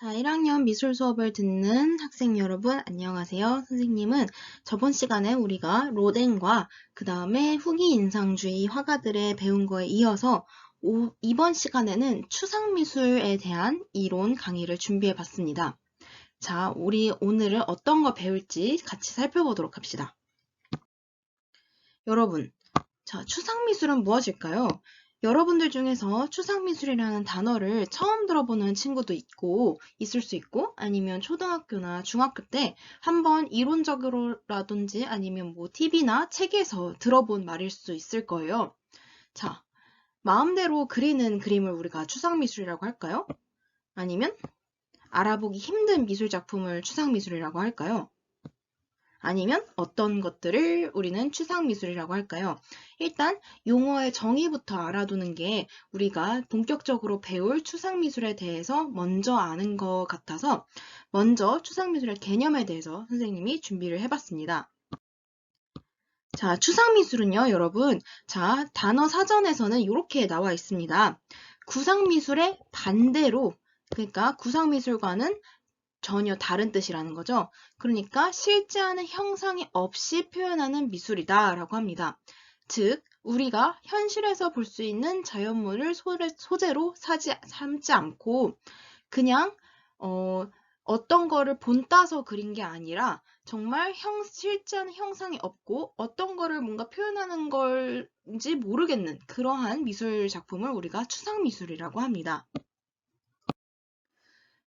자, 1학년 미술 수업을 듣는 학생 여러분, 안녕하세요. 선생님은 저번 시간에 우리가 로댕과 그 다음에 후기 인상주의 화가들의 배운 거에 이어서 이번 시간에는 추상미술에 대한 이론 강의를 준비해 봤습니다. 자, 우리 오늘은 어떤 거 배울지 같이 살펴보도록 합시다. 여러분, 자, 추상미술은 무엇일까요? 여러분들 중에서 추상미술이라는 단어를 처음 들어보는 친구도 있을 수 있고, 아니면 초등학교나 중학교 때 한번 이론적으로라든지 아니면 뭐 TV나 책에서 들어본 말일 수 있을 거예요. 자, 마음대로 그리는 그림을 우리가 추상미술이라고 할까요? 아니면 알아보기 힘든 미술작품을 추상미술이라고 할까요? 아니면 어떤 것들을 우리는 추상미술이라고 할까요? 일단 용어의 정의부터 알아두는 게 우리가 본격적으로 배울 추상미술에 대해서 먼저 아는 것 같아서 먼저 추상미술의 개념에 대해서 선생님이 준비를 해봤습니다. 자, 추상미술은요, 여러분. 자, 단어 사전에서는 이렇게 나와 있습니다. 구상미술의 반대로, 그러니까 구상미술과는 전혀 다른 뜻이라는 거죠. 그러니까 실제하는 형상이 없이 표현하는 미술이다 라고 합니다. 즉, 우리가 현실에서 볼 수 있는 자연물을 소재로 삼지 않고 그냥 어떤 거를 본따서 그린 게 아니라 정말 실제하는 형상이 없고 어떤 거를 뭔가 표현하는 걸지 모르겠는 그러한 미술 작품을 우리가 추상미술이라고 합니다.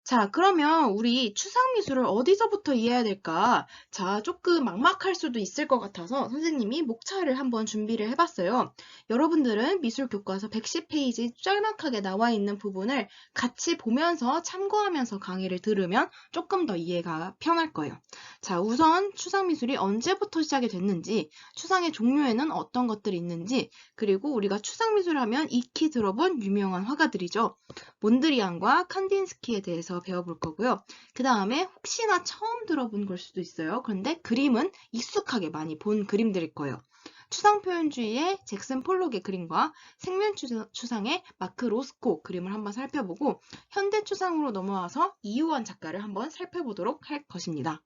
자, 그러면 우리 추상미술을 어디서부터 이해해야 될까? 자, 조금 막막할 수도 있을 것 같아서 선생님이 목차를 한번 준비를 해봤어요. 여러분들은 미술 교과서 110페이지 짤막하게 나와 있는 부분을 같이 보면서 참고하면서 강의를 들으면 조금 더 이해가 편할 거예요. 자, 우선 추상미술이 언제부터 시작이 됐는지, 추상의 종류에는 어떤 것들이 있는지, 그리고 우리가 추상미술 하면 익히 들어본 유명한 화가들이죠. 몬드리안과 칸딘스키에 대해서 배워볼 거고요. 그 다음에 혹시나 처음 들어본 걸 수도 있어요. 그런데 그림은 익숙하게 많이 본 그림들일 거예요. 추상표현주의의 잭슨 폴록의 그림과 생면추상의 마크 로스코 그림을 한번 살펴보고 현대추상으로 넘어와서 이유원 작가를 한번 살펴보도록 할 것입니다.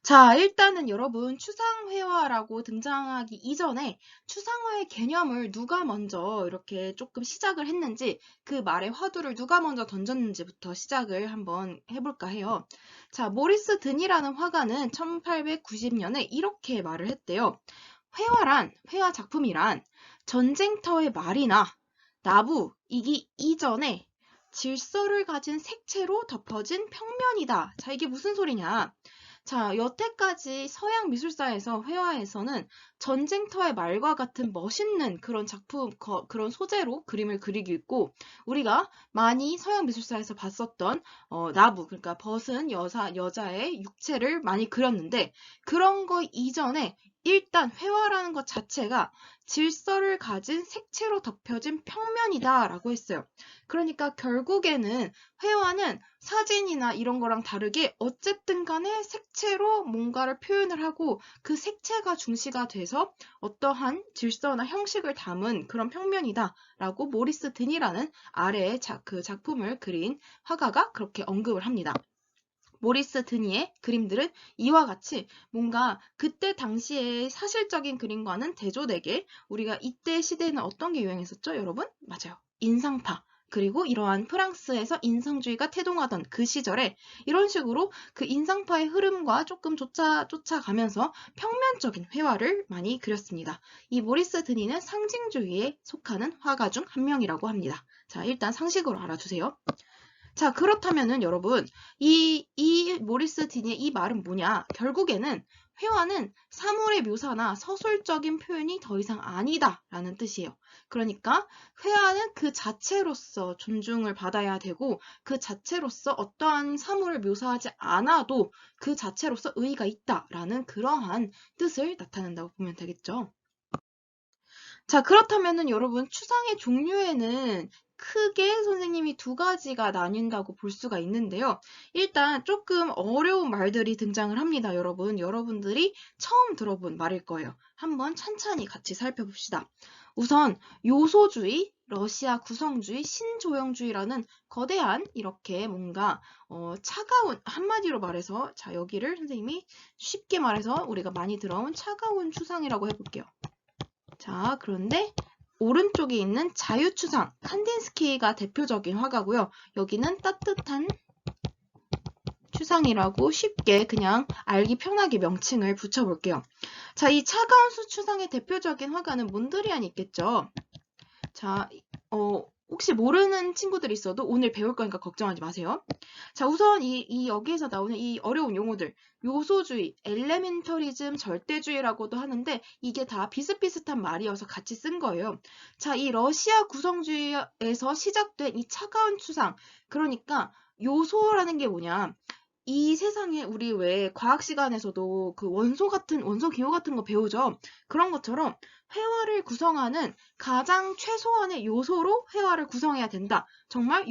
자, 일단은 여러분 추상회화라고 등장하기 이전에 추상화의 개념을 누가 먼저 이렇게 조금 시작을 했는지 그 말의 화두를 누가 먼저 던졌는지부터 시작을 한번 해볼까 해요. 자, 모리스 드니라는 화가는 1890년에 이렇게 말을 했대요. 회화 작품이란 전쟁터의 말이나 나부이기 이전에 질서를 가진 색채로 덮어진 평면이다. 자, 이게 무슨 소리냐? 자, 여태까지 서양 미술사에서 회화에서는 전쟁터의 말과 같은 멋있는 그런 작품, 그런 소재로 그림을 그리고 있고, 우리가 많이 서양 미술사에서 봤었던 나부, 그러니까 벗은 여자의 육체를 많이 그렸는데, 그런 거 이전에 일단 회화라는 것 자체가 질서를 가진 색채로 덮여진 평면이다라고 했어요. 그러니까 결국에는 회화는 사진이나 이런 거랑 다르게 어쨌든 간에 색채로 뭔가를 표현을 하고 그 색채가 중시가 돼서 어떠한 질서나 형식을 담은 그런 평면이다라고 모리스 드니라는 아래의 그 작품을 그린 화가가 그렇게 언급을 합니다. 모리스 드니의 그림들은 이와 같이 뭔가 그때 당시의 사실적인 그림과는 대조되게 우리가 이때 시대에는 어떤 게 유행했었죠, 여러분? 맞아요. 인상파. 그리고 이러한 프랑스에서 인상주의가 태동하던 그 시절에 이런 식으로 그 인상파의 흐름과 조금 쫓아가면서 평면적인 회화를 많이 그렸습니다. 이 모리스 드니는 상징주의에 속하는 화가 중 한 명이라고 합니다. 자, 일단 상식으로 알아두세요. 자, 그렇다면은 여러분, 이 모리스 디니의 이 말은 뭐냐? 결국에는 회화는 사물의 묘사나 서술적인 표현이 더 이상 아니다라는 뜻이에요. 그러니까 회화는 그 자체로서 존중을 받아야 되고 그 자체로서 어떠한 사물을 묘사하지 않아도 그 자체로서 의의가 있다라는 그러한 뜻을 나타낸다고 보면 되겠죠. 자, 그렇다면은 여러분 추상의 종류에는 크게 선생님이 두 가지가 나뉜다고 볼 수가 있는데요. 일단 조금 어려운 말들이 등장을 합니다, 여러분. 여러분들이 처음 들어본 말일 거예요. 한번 천천히 같이 살펴봅시다. 우선 요소주의, 러시아 구성주의, 신조형주의라는 거대한 이렇게 뭔가 차가운 한마디로 말해서 자 여기를 선생님이 쉽게 말해서 우리가 많이 들어온 차가운 추상이라고 해볼게요. 자 그런데 오른쪽에 있는 자유추상 칸딘스키가 대표적인 화가고요. 여기는 따뜻한 추상이라고 쉽게 그냥 알기 편하게 명칭을 붙여볼게요. 자, 이 차가운 수 추상의 대표적인 화가는 몬드리안이 있겠죠. 자, 혹시 모르는 친구들이 있어도 오늘 배울 거니까 걱정하지 마세요. 자, 우선 여기에서 나오는 이 어려운 용어들, 요소주의, 엘레멘터리즘, 절대주의라고도 하는데 이게 다 비슷비슷한 말이어서 같이 쓴 거예요. 자, 이 러시아 구성주의에서 시작된 이 차가운 추상, 그러니까 요소라는 게 뭐냐? 이 세상에 우리 왜 과학 시간에서도 그 원소 기호 같은 거 배우죠? 그런 것처럼 회화를 구성하는 가장 최소한의 요소로 회화를 구성해야 된다. 정말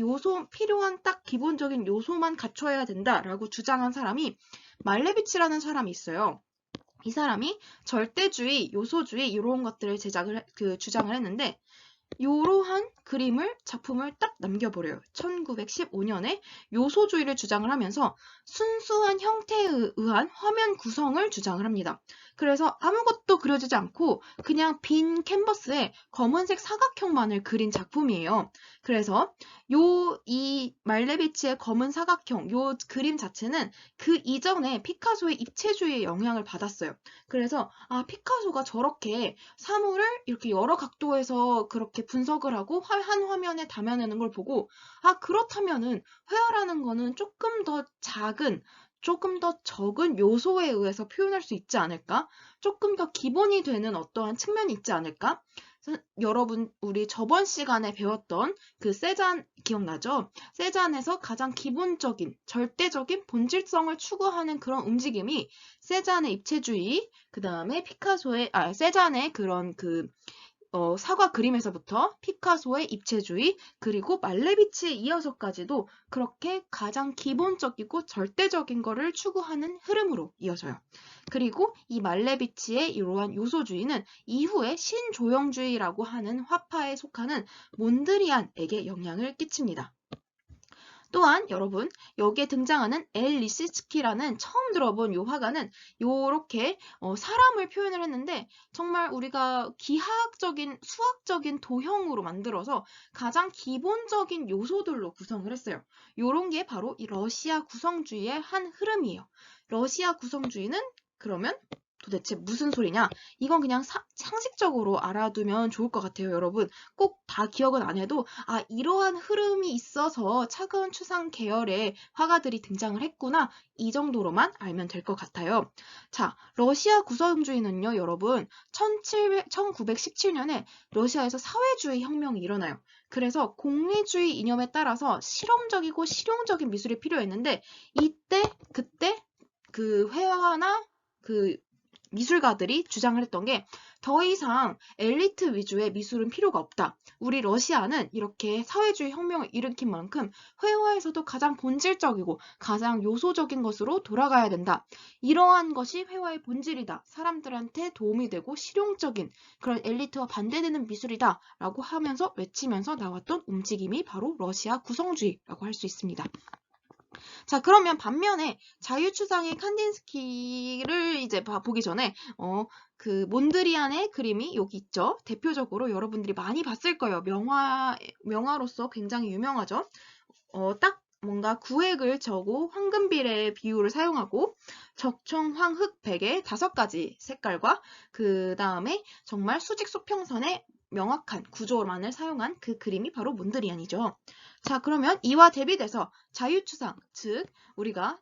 필요한 딱 기본적인 요소만 갖춰야 된다라고 주장한 사람이 말레비치라는 사람이 있어요. 이 사람이 절대주의, 요소주의 이런 것들을 주장을 했는데 이러한 작품을 딱 남겨버려요. 1915년에 요소주의를 주장을 하면서 순수한 형태에 의한 화면 구성을 주장을 합니다. 그래서 아무것도 그려지지 않고 그냥 빈 캔버스에 검은색 사각형만을 그린 작품이에요. 그래서 이 말레비치의 검은 사각형, 요 그림 자체는 그 이전에 피카소의 입체주의의 영향을 받았어요. 그래서 피카소가 저렇게 사물을 이렇게 여러 각도에서 그렇게 분석을 하고 한 화면에 담아내는 걸 보고 그렇다면은 회화라는 거는 조금 더 작은 조금 더 적은 요소에 의해서 표현할 수 있지 않을까? 조금 더 기본이 되는 어떠한 측면이 있지 않을까? 여러분 우리 저번 시간에 배웠던 그 세잔 기억나죠? 세잔에서 가장 기본적인 절대적인 본질성을 추구하는 그런 움직임이 세잔의 입체주의, 그 다음에 세잔의 그런 사과 그림에서부터 피카소의 입체주의, 그리고 말레비치에 이어서까지도 그렇게 가장 기본적이고 절대적인 거를 추구하는 흐름으로 이어져요. 그리고 이 말레비치의 이러한 요소주의는 이후에 신조형주의라고 하는 화파에 속하는 몬드리안에게 영향을 끼칩니다. 또한 여러분 여기에 등장하는 엘 리시츠키라는 처음 들어본 요 화가는 요렇게 사람을 표현을 했는데 정말 우리가 기하학적인 수학적인 도형으로 만들어서 가장 기본적인 요소들로 구성을 했어요. 요런 게 바로 이 러시아 구성주의의 한 흐름이에요. 러시아 구성주의는 그러면 도대체 무슨 소리냐? 이건 그냥 상식적으로 알아두면 좋을 것 같아요, 여러분. 꼭 다 기억은 안 해도 이러한 흐름이 있어서 차가운 추상 계열의 화가들이 등장을 했구나. 이 정도로만 알면 될 것 같아요. 자, 러시아 구성주의는요, 여러분. 1917년에 러시아에서 사회주의 혁명이 일어나요. 그래서 공리주의 이념에 따라서 실험적이고 실용적인 미술이 필요했는데 그때 그 회화나 그 미술가들이 주장을 했던 게 더 이상 엘리트 위주의 미술은 필요가 없다. 우리 러시아는 이렇게 사회주의 혁명을 일으킨 만큼 회화에서도 가장 본질적이고 가장 요소적인 것으로 돌아가야 된다. 이러한 것이 회화의 본질이다. 사람들한테 도움이 되고 실용적인 그런 엘리트와 반대되는 미술이다. 라고 하면서 외치면서 나왔던 움직임이 바로 러시아 구성주의라고 할 수 있습니다. 자, 그러면 반면에 자유추상의 칸딘스키를 이제 보기 전에 그 몬드리안의 그림이 여기 있죠. 대표적으로 여러분들이 많이 봤을 거예요. 명화로서 굉장히 유명하죠. 딱 뭔가 구획을 저고 황금빌의 비율을 사용하고 적청, 황흑, 백의 5가지 색깔과 그 다음에 정말 수직 수평선의 명확한 구조만을 사용한 그 그림이 바로 몬드리안이죠. 자, 그러면 이와 대비돼서 자유추상, 즉 우리가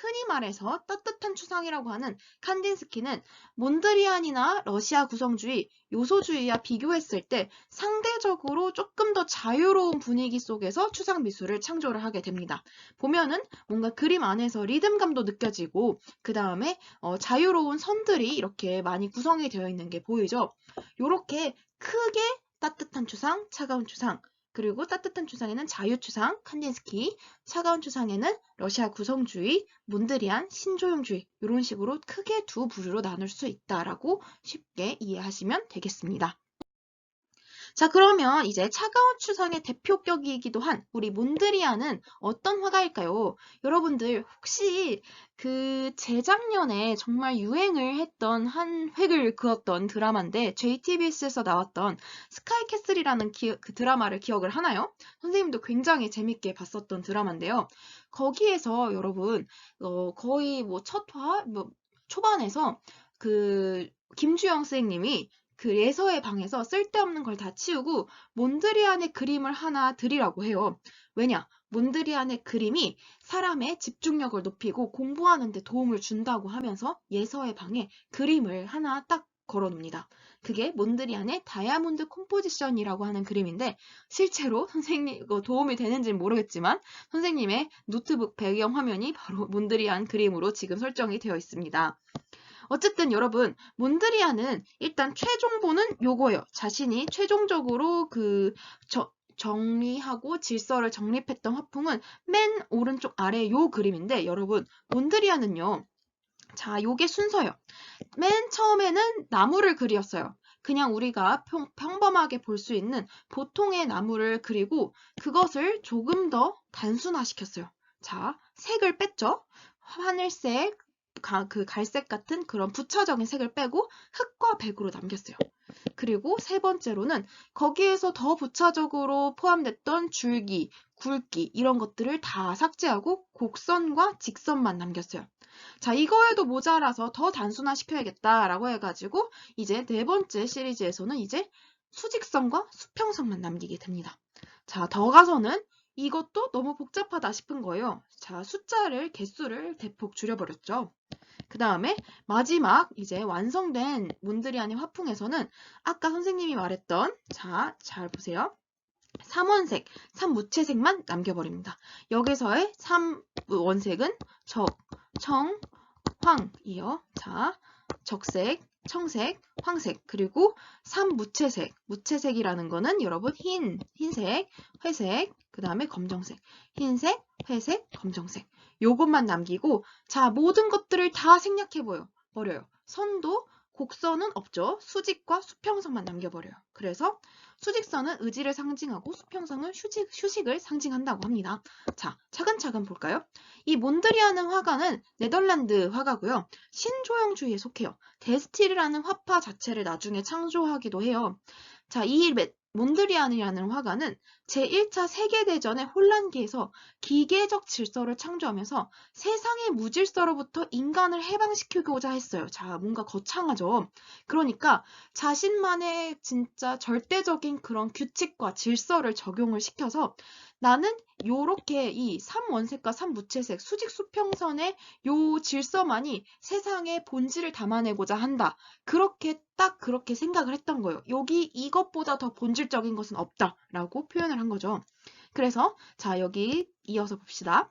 흔히 말해서 따뜻한 추상이라고 하는 칸딘스키는 몬드리안이나 러시아 구성주의, 요소주의와 비교했을 때 상대적으로 조금 더 자유로운 분위기 속에서 추상 미술을 창조를 하게 됩니다. 보면은 뭔가 그림 안에서 리듬감도 느껴지고 그 다음에 자유로운 선들이 이렇게 많이 구성이 되어 있는 게 보이죠. 이렇게 크게 따뜻한 추상, 차가운 추상, 그리고 따뜻한 추상에는 자유추상, 칸딘스키, 차가운 추상에는 러시아 구성주의, 몬드리안, 신조형주의 이런 식으로 크게 두 부류로 나눌 수 있다라고 쉽게 이해하시면 되겠습니다. 자, 그러면 이제 차가운 추상의 대표격이기도 한 우리 몬드리안은 어떤 화가일까요? 여러분들 혹시 그 재작년에 정말 유행을 했던 한 획을 그었던 드라마인데 JTBS에서 나왔던 스카이캐슬이라는 그 드라마를 기억을 하나요? 선생님도 굉장히 재밌게 봤었던 드라마인데요. 거기에서 여러분 거의 뭐 첫 화, 뭐 초반에서 그 김주영 선생님이 그 예서의 방에서 쓸데없는 걸 다 치우고 몬드리안의 그림을 하나 드리라고 해요. 왜냐? 몬드리안의 그림이 사람의 집중력을 높이고 공부하는 데 도움을 준다고 하면서 예서의 방에 그림을 하나 딱 걸어 놓습니다. 그게 몬드리안의 다이아몬드 컴포지션이라고 하는 그림인데 실제로 선생님 이거 도움이 되는지는 모르겠지만 선생님의 노트북 배경 화면이 바로 몬드리안 그림으로 지금 설정이 되어 있습니다. 어쨌든 여러분 몬드리안은 일단 최종본은 요거예요. 자신이 최종적으로 정리하고 질서를 정립했던 화풍은 맨 오른쪽 아래 요 그림인데 여러분 몬드리안은요. 자, 요게 순서예요. 맨 처음에는 나무를 그렸어요. 그냥 우리가 평범하게 볼 수 있는 보통의 나무를 그리고 그것을 조금 더 단순화시켰어요. 자, 색을 뺐죠. 하늘색, 그 갈색 같은 그런 부차적인 색을 빼고 흑과 백으로 남겼어요. 그리고 세 번째로는 거기에서 더 부차적으로 포함됐던 줄기, 굵기 이런 것들을 다 삭제하고 곡선과 직선만 남겼어요. 자, 이거에도 모자라서 더 단순화시켜야겠다라고 해가지고 이제 네 번째 시리즈에서는 이제 수직선과 수평선만 남기게 됩니다. 자, 더 가서는 이것도 너무 복잡하다 싶은 거예요. 자, 개수를 대폭 줄여버렸죠. 그 다음에 마지막 이제 완성된 몬드리안의 화풍에서는 아까 선생님이 말했던 자, 잘 보세요. 3원색, 3무채색만 남겨버립니다. 여기서의 3원색은 적, 청, 황이요. 자, 적색, 청색, 황색, 그리고 3무채색. 무채색이라는 거는 여러분 흰색, 회색, 그 다음에 검정색. 흰색, 회색, 검정색. 요것만 남기고 자, 모든 것들을 다 버려요. 선도, 곡선은 없죠. 수직과 수평선만 남겨버려요. 그래서 수직선은 의지를 상징하고 수평선은 휴식을 상징한다고 합니다. 자, 차근차근 볼까요? 이 몬드리안은 화가는 네덜란드 화가고요. 신조형주의에 속해요. 데스틸이라는 화파 자체를 나중에 창조하기도 해요. 자, 이 몬드리안이라는 화가는 제1차 세계대전의 혼란기에서 기계적 질서를 창조하면서 세상의 무질서로부터 인간을 해방시키고자 했어요. 자, 뭔가 거창하죠. 그러니까 자신만의 진짜 절대적인 그런 규칙과 질서를 적용을 시켜서 나는 요렇게 이 3원색과 3무채색 수직 수평선의 요 질서만이 세상의 본질을 담아내고자 한다. 그렇게 생각을 했던 거예요. 여기 이것보다 더 본질적인 것은 없다라고 표현을 한 거죠. 그래서 자, 여기 이어서 봅시다.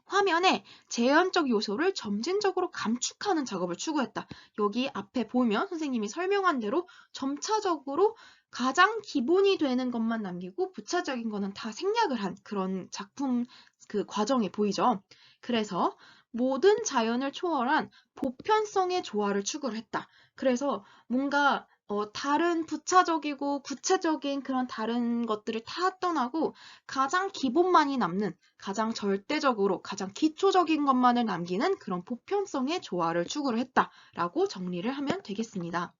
화면에 재현적 요소를 점진적으로 감축하는 작업을 추구했다. 여기 앞에 보면 선생님이 설명한 대로 점차적으로 가장 기본이 되는 것만 남기고 부차적인 거는 다 생략을 한 그런 작품 그 과정이 보이죠. 그래서 모든 자연을 초월한 보편성의 조화를 추구를 했다. 그래서 뭔가 다른 부차적이고 구체적인 그런 다른 것들을 다 떠나고 가장 기본만이 남는 가장 절대적으로 가장 기초적인 것만을 남기는 그런 보편성의 조화를 추구를 했다라고 정리를 하면 되겠습니다.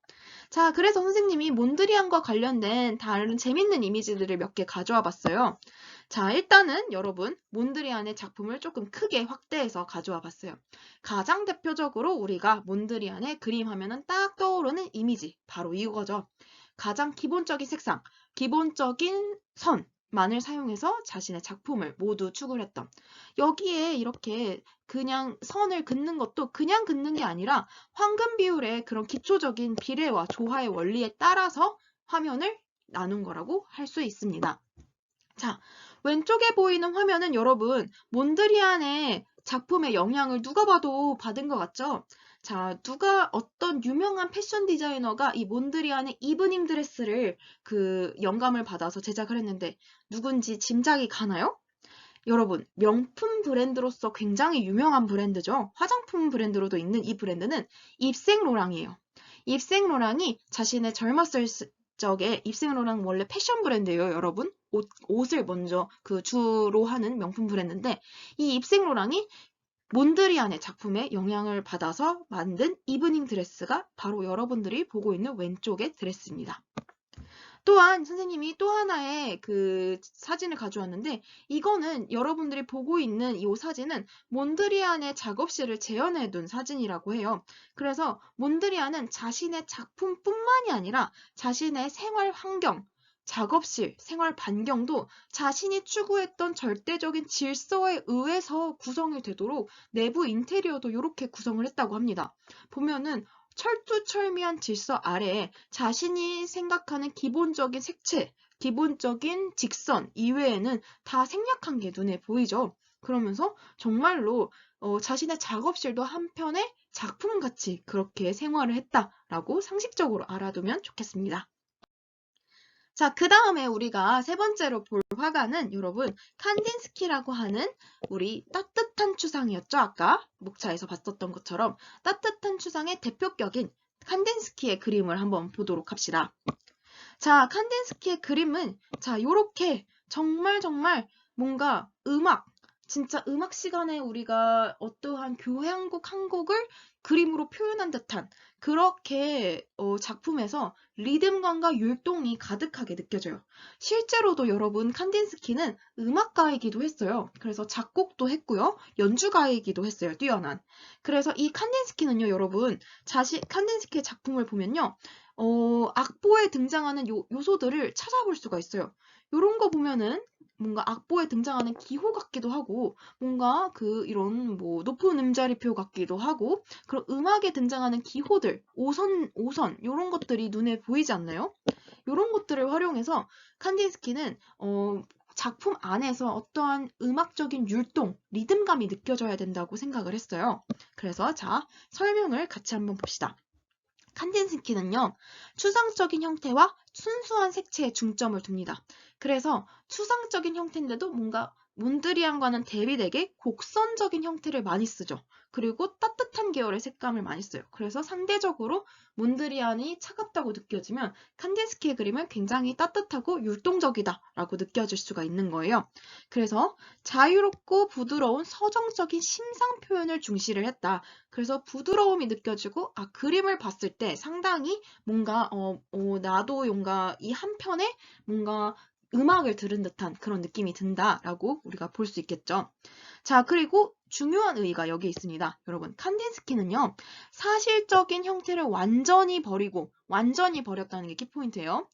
자, 그래서 선생님이 몬드리안과 관련된 다른 재밌는 이미지들을 몇 개 가져와 봤어요. 자, 일단은 여러분 몬드리안의 작품을 조금 크게 확대해서 가져와 봤어요. 가장 대표적으로 우리가 몬드리안의 그림 하면은 딱 떠오르는 이미지 바로 이거죠. 가장 기본적인 색상, 기본적인 선만을 사용해서 자신의 작품을 모두 추구를 했던 여기에 이렇게 그냥 선을 긋는 것도 그냥 긋는 게 아니라 황금 비율의 그런 기초적인 비례와 조화의 원리에 따라서 화면을 나눈 거라고 할 수 있습니다. 자, 왼쪽에 보이는 화면은 여러분 몬드리안의 작품의 영향을 누가 봐도 받은 것 같죠? 자, 어떤 유명한 패션 디자이너가 이 몬드리안의 이브닝 드레스를 그 영감을 받아서 제작을 했는데 누군지 짐작이 가나요? 여러분, 명품 브랜드로서 굉장히 유명한 브랜드죠. 화장품 브랜드로도 있는 이 브랜드는 입생 로랑이에요. 입생 로랑이 자신의 적에 입생로랑 원래 패션 브랜드예요, 여러분. 옷을 먼저 주로 하는 명품 브랜드인데 이 입생로랑이 몬드리안의 작품에 영향을 받아서 만든 이브닝 드레스가 바로 여러분들이 보고 있는 왼쪽의 드레스입니다. 또한 선생님이 또 하나의 사진을 가져왔는데 이거는 여러분들이 보고 있는 이 사진은 몬드리안의 작업실을 재현해 둔 사진이라고 해요. 그래서 몬드리안은 자신의 작품뿐만이 아니라 자신의 생활 환경, 작업실, 생활 반경도 자신이 추구했던 절대적인 질서에 의해서 구성이 되도록 내부 인테리어도 이렇게 구성을 했다고 합니다. 보면은 철두철미한 질서 아래에 자신이 생각하는 기본적인 색채, 기본적인 직선 이외에는 다 생략한 게 눈에 보이죠. 그러면서 정말로 자신의 작업실도 한편의 작품같이 그렇게 생활을 했다라고 상식적으로 알아두면 좋겠습니다. 자, 그 다음에 우리가 세 번째로 볼 화가는 여러분 칸딘스키라고 하는 우리 따뜻한 추상이었죠. 아까 목차에서 봤었던 것처럼 따뜻한 추상의 대표격인 칸딘스키의 그림을 한번 보도록 합시다. 자, 칸딘스키의 그림은 자, 요렇게 정말 뭔가 진짜 음악 시간에 우리가 어떠한 교향곡 한 곡을 그림으로 표현한 듯한 그렇게 작품에서 리듬감과 율동이 가득하게 느껴져요. 실제로도 여러분 칸딘스키는 음악가이기도 했어요. 그래서 작곡도 했고요. 연주가이기도 했어요. 뛰어난. 그래서 이 칸딘스키는요, 여러분 칸딘스키의 작품을 보면요. 악보에 등장하는 요소들을 찾아볼 수가 있어요. 요런 거 보면은 뭔가 악보에 등장하는 기호 같기도 하고 뭔가 이런 뭐 높은 음자리표 같기도 하고 그런 음악에 등장하는 기호들, 오선 요런 것들이 눈에 보이지 않나요? 요런 것들을 활용해서 칸딘스키는 작품 안에서 어떠한 음악적인 율동, 리듬감이 느껴져야 된다고 생각을 했어요. 그래서 자, 설명을 같이 한번 봅시다. 칸딘스키는요, 추상적인 형태와 순수한 색채에 중점을 둡니다. 그래서 추상적인 형태인데도 뭔가 몬드리안과는 대비되게 곡선적인 형태를 많이 쓰죠. 그리고 따뜻한 계열의 색감을 많이 써요. 그래서 상대적으로 몬드리안이 차갑다고 느껴지면 칸딘스키의 그림은 굉장히 따뜻하고 율동적이다라고 느껴질 수가 있는 거예요. 그래서 자유롭고 부드러운 서정적인 심상 표현을 중시를 했다. 그래서 부드러움이 느껴지고 그림을 봤을 때 상당히 뭔가 나도 뭔가 이 한편에 뭔가 음악을 들은 듯한 그런 느낌이 든다라고 우리가 볼 수 있겠죠. 자, 그리고 중요한 의의가 여기 있습니다. 여러분, 칸딘스키는요, 사실적인 형태를 완전히 버렸다는 게 키포인트예요.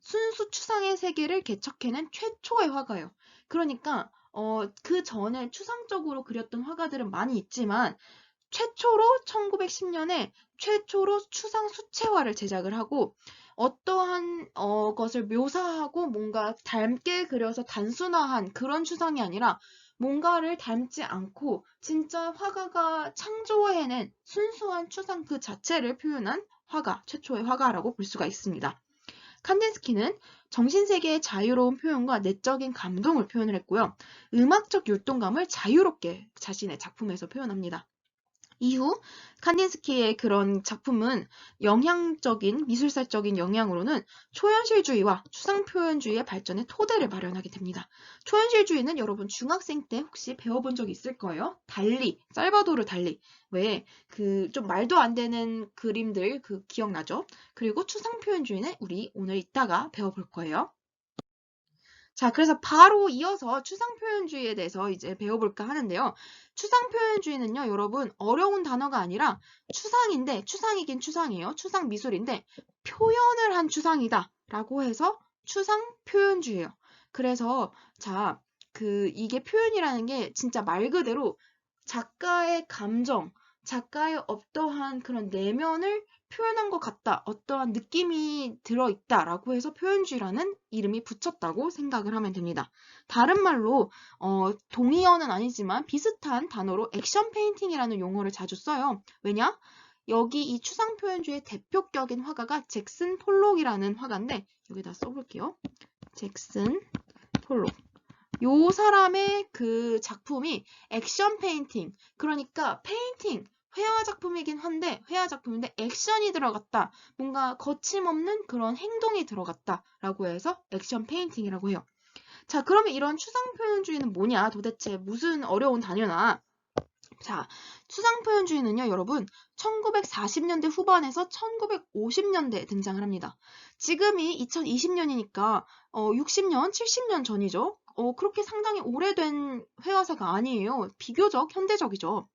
순수 추상의 세계를 개척해낸 최초의 화가예요. 그러니까 그 전에 추상적으로 그렸던 화가들은 많이 있지만 최초로 1910년에 최초로 추상 수채화를 제작을 하고 어떠한 것을 묘사하고 뭔가 닮게 그려서 단순화한 그런 추상이 아니라 뭔가를 닮지 않고 진짜 화가가 창조해낸 순수한 추상 그 자체를 표현한 화가, 최초의 화가라고 볼 수가 있습니다. 칸딘스키는 정신세계의 자유로운 표현과 내적인 감동을 표현을 했고요. 음악적 율동감을 자유롭게 자신의 작품에서 표현합니다. 이후 칸딘스키의 그런 작품은 미술사적인 영향으로는 초현실주의와 추상표현주의의 발전의 토대를 마련하게 됩니다. 초현실주의는 여러분 중학생 때 혹시 배워본 적 있을 거예요. 살바도르 달리. 왜 좀 말도 안 되는 그림들 기억나죠? 그리고 추상표현주의는 우리 오늘 이따가 배워볼 거예요. 자, 그래서 바로 이어서 추상표현주의에 대해서 이제 배워볼까 하는데요. 추상표현주의는요, 여러분, 어려운 단어가 아니라 추상이긴 추상이에요. 추상미술인데, 표현을 한 추상이다. 라고 해서 추상표현주의예요. 그래서, 자, 이게 표현이라는 게 진짜 말 그대로 작가의 감정, 작가의 어떠한 그런 내면을 표현한 것 같다. 어떠한 느낌이 들어있다라고 해서 표현주의라는 이름이 붙였다고 생각을 하면 됩니다. 다른 말로 동의어는 아니지만 비슷한 단어로 액션 페인팅이라는 용어를 자주 써요. 왜냐? 여기 이 추상표현주의의 대표격인 화가가 잭슨 폴록이라는 화가인데 여기다 써볼게요. 잭슨 폴록. 요 사람의 그 작품이 액션 페인팅, 그러니까 페인팅, 회화 작품이긴 한데 회화 작품인데 액션이 들어갔다. 뭔가 거침없는 그런 행동이 들어갔다라고 해서 액션 페인팅이라고 해요. 자, 그러면 이런 추상 표현주의는 뭐냐? 도대체 무슨 어려운 단어나? 자, 추상 표현주의는요, 여러분, 1940년대 후반에서 1950년대에 등장을 합니다. 지금이 2020년이니까 60년, 70년 전이죠. 그렇게 상당히 오래된 회화사가 아니에요. 비교적 현대적이죠.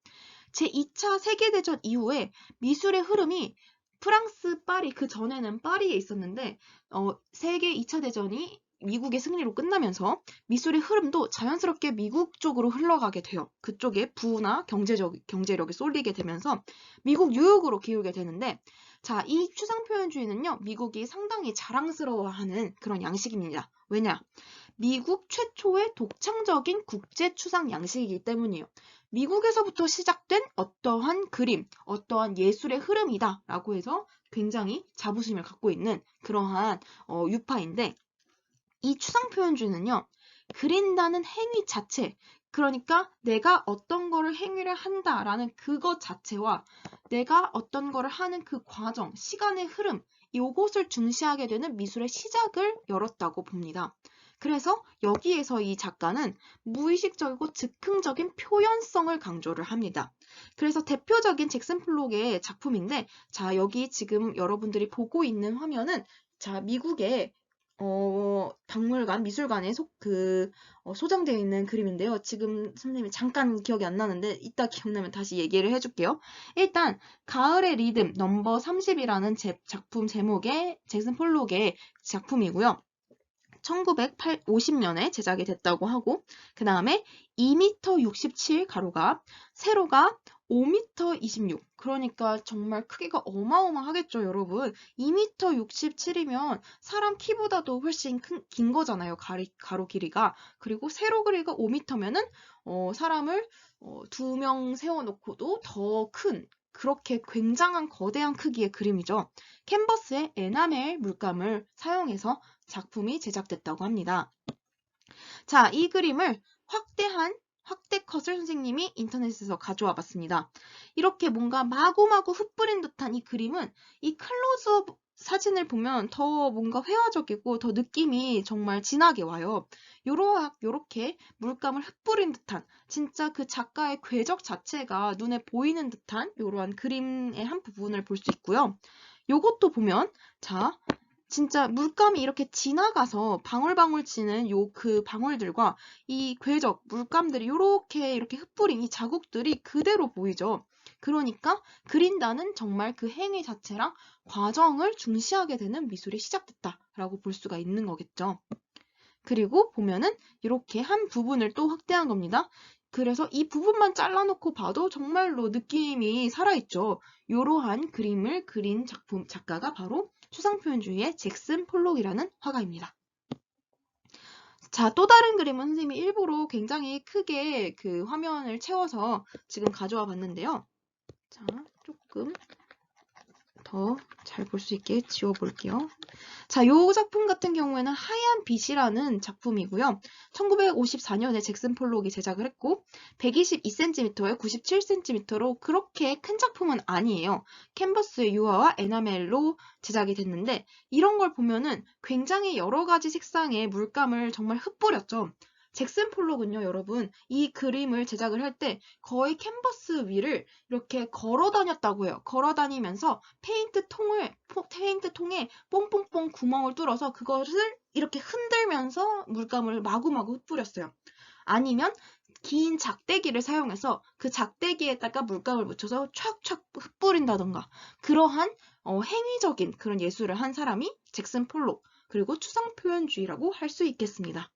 제2차 세계대전 이후에 미술의 흐름이 프랑스 파리, 그 전에는 파리에 있었는데 세계 2차 대전이 미국의 승리로 끝나면서 미술의 흐름도 자연스럽게 미국 쪽으로 흘러가게 돼요. 그쪽에 부나 경제력이 쏠리게 되면서 미국 뉴욕으로 기울게 되는데 자, 이 추상표현주의는요. 미국이 상당히 자랑스러워하는 그런 양식입니다. 왜냐? 미국 최초의 독창적인 국제 추상 양식이기 때문이에요. 미국에서부터 시작된 어떠한 그림, 어떠한 예술의 흐름이다 라고 해서 굉장히 자부심을 갖고 있는 그러한 유파인데 이 추상표현주의는요. 그린다는 행위 자체, 그러니까 내가 어떤 거를 행위를 한다라는 그것 자체와 내가 어떤 거를 하는 그 과정, 시간의 흐름, 요것을 중시하게 되는 미술의 시작을 열었다고 봅니다. 그래서 여기에서 이 작가는 무의식적이고 즉흥적인 표현성을 강조를 합니다. 그래서 대표적인 잭슨 폴록의 작품인데 자, 여기 지금 여러분들이 보고 있는 화면은 자, 미국의 박물관, 미술관에 소장되어 있는 그림인데요. 지금 선생님이 잠깐 기억이 안 나는데 이따 기억나면 다시 얘기를 해줄게요. 일단 가을의 리듬 넘버 30이라는 작품 제목의 잭슨 폴록의 작품이고요. 1950년에 제작이 됐다고 하고 그 다음에 2m 67 가로가 세로가 5m 26 그러니까 정말 크기가 어마어마하겠죠 여러분. 2m 67이면 사람 키보다도 훨씬 긴 거잖아요. 가로 길이가. 그리고 세로 길이가 5m면은 사람을 2명 세워놓고도 더 큰 그렇게 굉장한 거대한 크기의 그림이죠. 캔버스에 에나멜 물감을 사용해서 작품이 제작됐다고 합니다. 자, 이 그림을 확대 컷을 선생님이 인터넷에서 가져와 봤습니다. 이렇게 뭔가 마구마구 흩뿌린 듯한 이 그림은 이 클로즈업 사진을 보면 더 뭔가 회화적이고 더 느낌이 정말 진하게 와요. 요렇게 물감을 흩뿌린 듯한 진짜 그 작가의 궤적 자체가 눈에 보이는 듯한 이러한 그림의 한 부분을 볼 수 있고요. 요것도 보면 자 진짜 물감이 이렇게 지나가서 방울방울 치는 그 방울들과 이 궤적 물감들이 이렇게 흩뿌린 이 자국들이 그대로 보이죠. 그러니까 그린다는 정말 그 행위 자체랑 과정을 중시하게 되는 미술이 시작됐다라고 볼 수가 있는 거겠죠. 그리고 보면은 이렇게 한 부분을 또 확대한 겁니다. 그래서 이 부분만 잘라놓고 봐도 정말로 느낌이 살아있죠. 이러한 그림을 그린 작가가 바로 추상표현주의의 잭슨 폴록이라는 화가입니다. 자, 또 다른 그림은 선생님이 일부러 굉장히 크게 그 화면을 채워서 지금 가져와 봤는데요. 자, 조금 더 잘 볼 수 있게 지워볼게요. 자, 요 작품 같은 경우에는 하얀 빛이라는 작품이고요. 1954년에 잭슨 폴록이 제작을 했고 122cm에 97cm로 그렇게 큰 작품은 아니에요. 캔버스의 유화와 에나멜로 제작이 됐는데 이런 걸 보면은 굉장히 여러 가지 색상의 물감을 정말 흩뿌렸죠. 잭슨 폴록은요, 여러분, 이 그림을 제작을 할 때 거의 캔버스 위를 이렇게 걸어 다녔다고 해요. 걸어 다니면서 페인트 통에 뽕뽕뽕 구멍을 뚫어서 그것을 이렇게 흔들면서 물감을 마구마구 흩뿌렸어요. 아니면 긴 작대기를 사용해서 그 작대기에다가 물감을 묻혀서 촥촥 흩뿌린다던가 그러한 행위적인 그런 예술을 한 사람이 잭슨 폴록 그리고 추상표현주의라고 할 수 있겠습니다.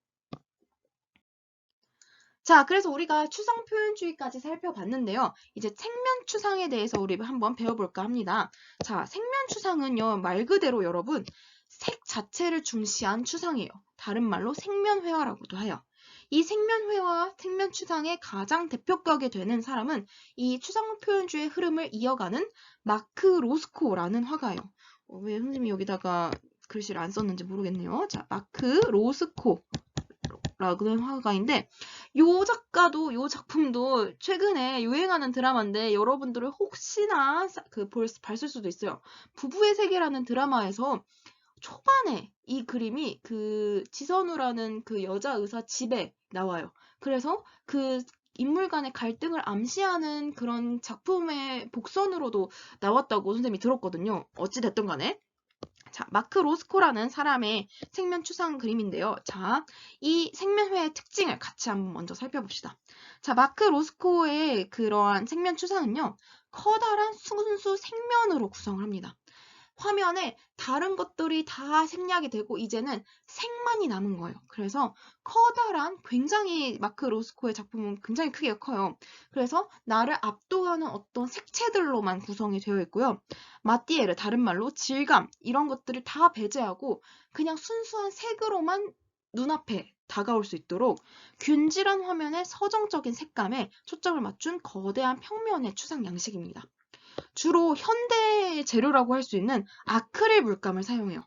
자, 그래서 우리가 추상 표현주의까지 살펴봤는데요. 이제 생면 추상에 대해서 우리 한번 배워볼까 합니다. 자, 생면 추상은요, 말 그대로 여러분, 색 자체를 중시한 추상이에요. 다른 말로 생면회화라고도 해요. 이 생면회화와 생면 추상의 가장 대표격이 되는 사람은 이 추상 표현주의 흐름을 이어가는 마크 로스코라는 화가예요. 왜 선생님이 여기다가 글씨를 안 썼는지 모르겠네요. 자, 마크 로스코. 로스코라는 화가인데 요 작가도 요 작품도 최근에 유행하는 드라마인데 여러분들은 혹시나 봤을 수도 있어요. 부부의 세계라는 드라마에서 초반에 이 그림이 그 지선우라는 그 여자 의사 집에 나와요. 그래서 그 인물 간의 갈등을 암시하는 그런 작품의 복선으로도 나왔다고 선생님이 들었거든요. 어찌됐든 간에. 자, 마크 로스코라는 사람의 생면 추상 그림인데요. 자, 이 생면회의 특징을 같이 한번 먼저 살펴봅시다. 자, 마크 로스코의 그러한 생면 추상은요. 커다란 순수 생면으로 구성을 합니다. 화면에 다른 것들이 다 생략이 되고 이제는 색만이 남은 거예요. 그래서 커다란 굉장히 마크 로스코의 작품은 굉장히 크기가 커요. 그래서 나를 압도하는 어떤 색채들로만 구성이 되어 있고요. 마띠에르, 다른 말로 질감 이런 것들을 다 배제하고 그냥 순수한 색으로만 눈앞에 다가올 수 있도록 균질한 화면의 서정적인 색감에 초점을 맞춘 거대한 평면의 추상 양식입니다. 주로 현대 재료라고 할 수 있는 아크릴 물감을 사용해요.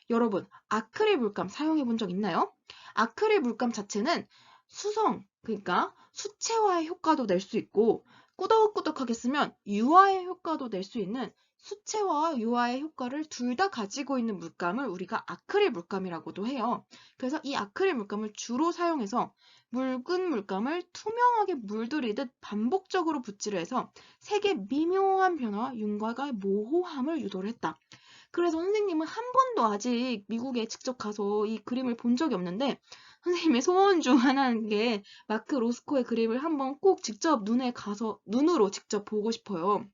여러분, 아크릴 물감 사용해 본 적 있나요? 아크릴 물감 자체는 수성, 그러니까 수채화의 효과도 낼 수 있고 꾸덕꾸덕하게 쓰면 유화의 효과도 낼 수 있는 수채화와 유화의 효과를 둘 다 가지고 있는 물감을 우리가 아크릴 물감이라고도 해요. 그래서 이 아크릴 물감을 주로 사용해서 묽은 물감을 투명하게 물들이듯 반복적으로 붓질을 해서 색의 미묘한 변화와 윤곽의 모호함을 유도를 했다. 그래서 선생님은 한 번도 아직 미국에 직접 가서 이 그림을 본 적이 없는데 선생님의 소원 중 하나인 게 마크 로스코의 그림을 한번 꼭 직접 눈으로 직접 보고 싶어요.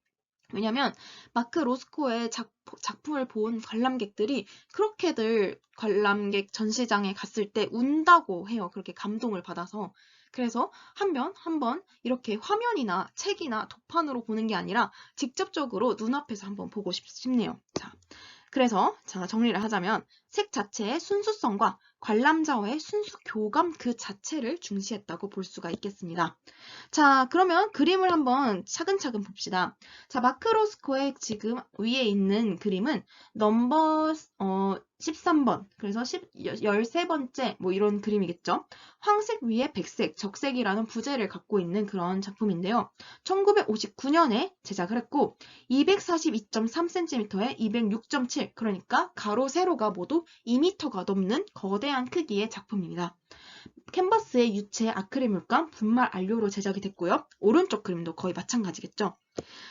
왜냐면 마크 로스코의 작품을 본 관람객들이 그렇게들 관람객 전시장에 갔을 때 운다고 해요. 그렇게 감동을 받아서. 그래서 한번 이렇게 화면이나 책이나 도판으로 보는 게 아니라 직접적으로 눈앞에서 한번 보고 싶네요. 자, 그래서 자, 정리를 하자면 색 자체의 순수성과 관람자와의 순수 교감 그 자체를 중시했다고 볼 수가 있겠습니다. 자, 그러면 그림을 한번 차근차근 봅시다. 자, 마크 로스코의 지금 위에 있는 그림은 넘버 13번, 그래서 13번째 뭐 이런 그림이겠죠. 황색 위에 백색, 적색이라는 부제를 갖고 있는 그런 작품인데요. 1959년에 제작을 했고 242.3cm에 206.7, 그러니까 가로 세로가 모두 2m가 넘는 거대한 크기의 작품입니다. 캔버스에 유체 아크릴 물감, 분말 안료로 제작이 됐고요. 오른쪽 그림도 거의 마찬가지겠죠.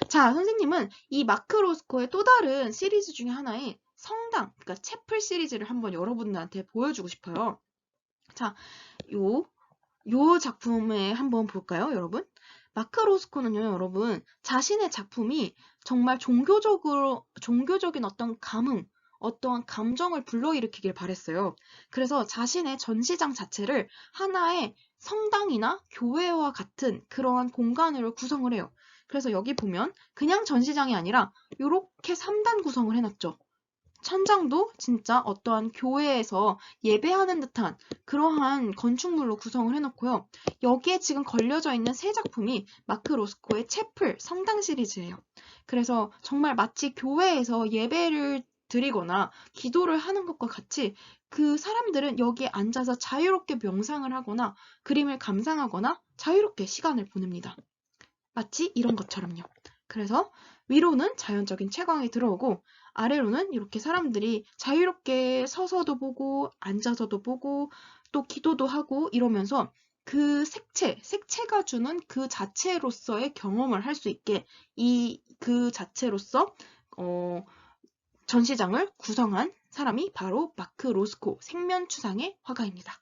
자, 선생님은 이 마크 로스코의 또 다른 시리즈 중에 하나인 성당, 그러니까 채플 시리즈를 한번 여러분들한테 보여주고 싶어요. 자, 요 작품에 한번 볼까요, 여러분? 마크 로스코는요, 여러분, 자신의 작품이 정말 종교적인 어떤 감흥, 어떠한 감정을 불러일으키길 바랬어요. 그래서 자신의 전시장 자체를 하나의 성당이나 교회와 같은 그러한 공간으로 구성을 해요. 그래서 여기 보면 그냥 전시장이 아니라 이렇게 3단 구성을 해놨죠. 천장도 진짜 어떠한 교회에서 예배하는 듯한 그러한 건축물로 구성을 해놓고요. 여기에 지금 걸려져 있는 세 작품이 마크 로스코의 채플 성당 시리즈예요. 그래서 정말 마치 교회에서 예배를 드리거나 기도를 하는 것과 같이 그 사람들은 여기에 앉아서 자유롭게 명상을 하거나 그림을 감상하거나 자유롭게 시간을 보냅니다. 마치 이런 것처럼요. 그래서 위로는 자연적인 채광이 들어오고 아래로는 이렇게 사람들이 자유롭게 서서도 보고 앉아서도 보고 또 기도도 하고 이러면서 그 색채가 주는 그 자체로서의 경험을 할 수 있게 그 자체로서 전시장을 구성한 사람이 바로 마크 로스코 생면추상의 화가입니다.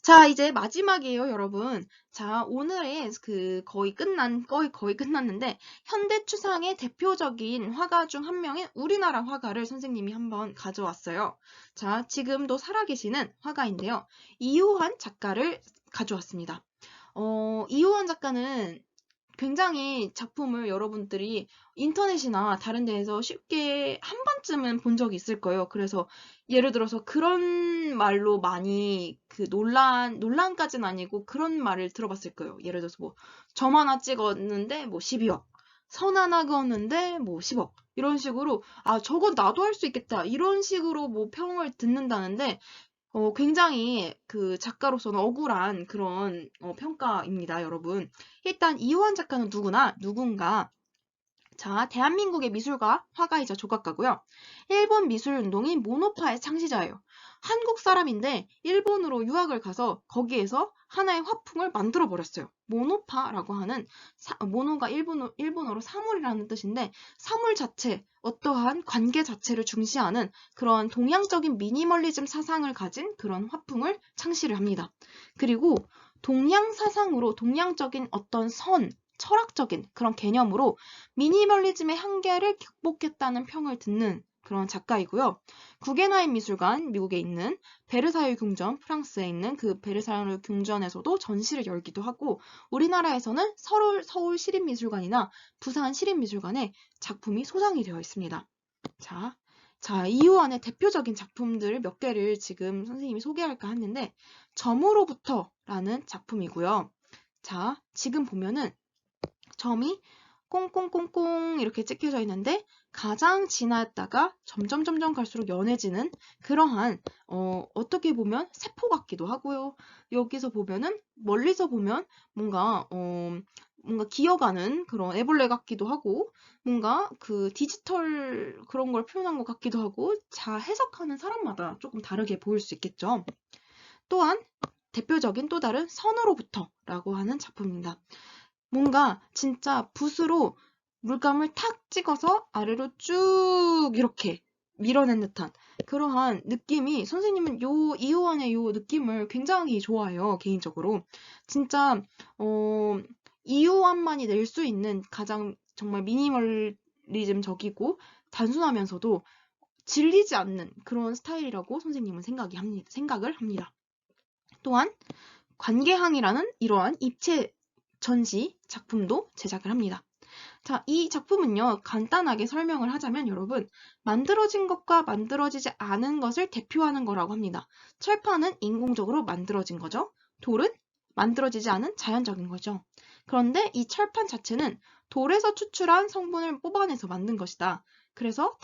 자, 이제 마지막이에요, 여러분. 자, 오늘의 거의 끝났는데, 현대 추상의 대표적인 화가 중 한 명인 우리나라 화가를 선생님이 한번 가져왔어요. 자, 지금도 살아계시는 화가인데요. 이호환 작가를 가져왔습니다. 이호환 작가는 굉장히 작품을 여러분들이 인터넷이나 다른 데에서 쉽게 한 번쯤은 본 적이 있을 거예요. 그래서 예를 들어서 그런 말로 많이 논란까지는 아니고 그런 말을 들어봤을 거예요. 예를 들어서 뭐, 점 하나 찍었는데 뭐 12억, 선 하나 그었는데 뭐 10억. 이런 식으로, 아, 저건 나도 할 수 있겠다. 이런 식으로 뭐 평을 듣는다는데, 굉장히 그 작가로서는 억울한 그런 평가입니다, 여러분. 일단 이호환 작가는 누군가 자, 대한민국의 미술가, 화가이자 조각가고요. 일본 미술운동인 모노파의 창시자예요. 한국 사람인데 일본으로 유학을 가서 거기에서 하나의 화풍을 만들어 버렸어요. 모노파라고 하는 모노가 일본어로 사물이라는 뜻인데 사물 자체, 어떠한 관계 자체를 중시하는 그런 동양적인 미니멀리즘 사상을 가진 그런 화풍을 창시를 합니다. 그리고 동양 사상으로 동양적인 어떤 철학적인 그런 개념으로 미니멀리즘의 한계를 극복했다는 평을 듣는 그런 작가이고요. 구겐하임 미술관, 미국에 있는 베르사유 궁전, 프랑스에 있는 그 베르사유 궁전에서도 전시를 열기도 하고 우리나라에서는 서울 시립미술관이나 부산 시립미술관에 작품이 소장이 되어 있습니다. 자, 이호환의 대표적인 작품들 몇 개를 지금 선생님이 소개할까 하는데 점으로부터라는 작품이고요. 자, 지금 보면은 점이 꽁꽁꽁꽁 이렇게 찍혀져 있는데 가장 진하였다가 점점 갈수록 연해지는 그러한 어떻게 보면 세포 같기도 하고요. 여기서 보면은 멀리서 보면 뭔가 기어가는 그런 애벌레 같기도 하고 뭔가 그 디지털 그런 걸 표현한 것 같기도 하고 자 해석하는 사람마다 조금 다르게 보일 수 있겠죠. 또한 대표적인 또 다른 선으로부터라고 하는 작품입니다. 뭔가 진짜 붓으로 물감을 탁 찍어서 아래로 쭉 이렇게 밀어낸 듯한 그러한 느낌이 선생님은 이호환의 요 느낌을 굉장히 좋아해요, 개인적으로. 진짜 이호환만이 낼 수 있는 가장 정말 미니멀리즘적이고 단순하면서도 질리지 않는 그런 스타일이라고 선생님은 생각을 합니다. 또한 관계항이라는 이러한 입체 전시 작품도 제작을 합니다. 자, 이 작품은요, 간단하게 설명을 하자면 여러분, 만들어진 것과 만들어지지 않은 것을 대표하는 거라고 합니다. 철판은 인공적으로 만들어진 거죠. 돌은 만들어지지 않은 자연적인 거죠. 그런데 이 철판 자체는 돌에서 추출한 성분을 뽑아내서 만든 것이다. 그래서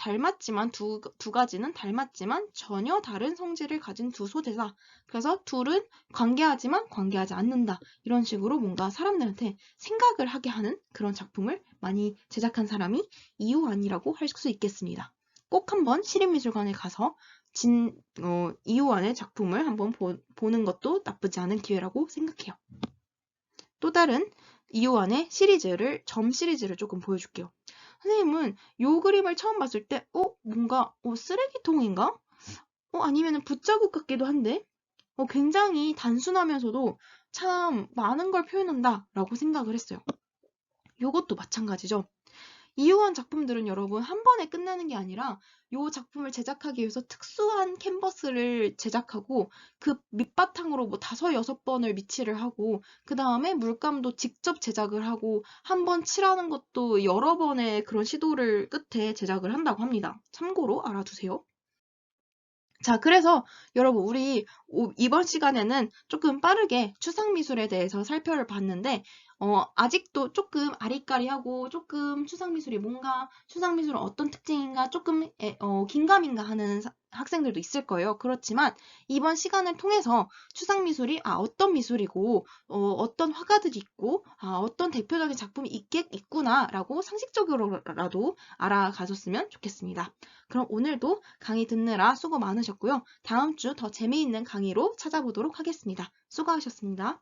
두 가지는 닮았지만 전혀 다른 성질을 가진 두 소재다. 그래서 둘은 관계하지만 관계하지 않는다. 이런 식으로 뭔가 사람들한테 생각을 하게 하는 그런 작품을 많이 제작한 사람이 이호환이라고 할 수 있겠습니다. 꼭 한번 시립미술관에 가서 이호환의 작품을 한번 보는 것도 나쁘지 않은 기회라고 생각해요. 또 다른 이호환의 점 시리즈를 조금 보여줄게요. 선생님은 이 그림을 처음 봤을 때 뭔가 쓰레기통인가? 아니면 붓자국 같기도 한데 굉장히 단순하면서도 참 많은 걸 표현한다 라고 생각을 했어요. 이것도 마찬가지죠. 이호환 작품들은 여러분 한 번에 끝나는 게 아니라 이 작품을 제작하기 위해서 특수한 캔버스를 제작하고 그 밑바탕으로 뭐 5, 6번을 미치를 하고 그 다음에 물감도 직접 제작을 하고 한 번 칠하는 것도 여러 번의 그런 시도를 끝에 제작을 한다고 합니다. 참고로 알아두세요. 자, 그래서 여러분 우리 이번 시간에는 조금 빠르게 추상미술에 대해서 살펴봤는데 아직도 조금 아리까리하고 조금 추상미술이 뭔가 추상미술은 어떤 특징인가 조금 긴가민가 하는 학생들도 있을 거예요. 그렇지만 이번 시간을 통해서 추상미술이 어떤 미술이고 어떤 화가들이 있고 어떤 대표적인 작품이 있구나라고 상식적으로라도 알아가셨으면 좋겠습니다. 그럼 오늘도 강의 듣느라 수고 많으셨고요. 다음 주 더 재미있는 강의로 찾아보도록 하겠습니다. 수고하셨습니다.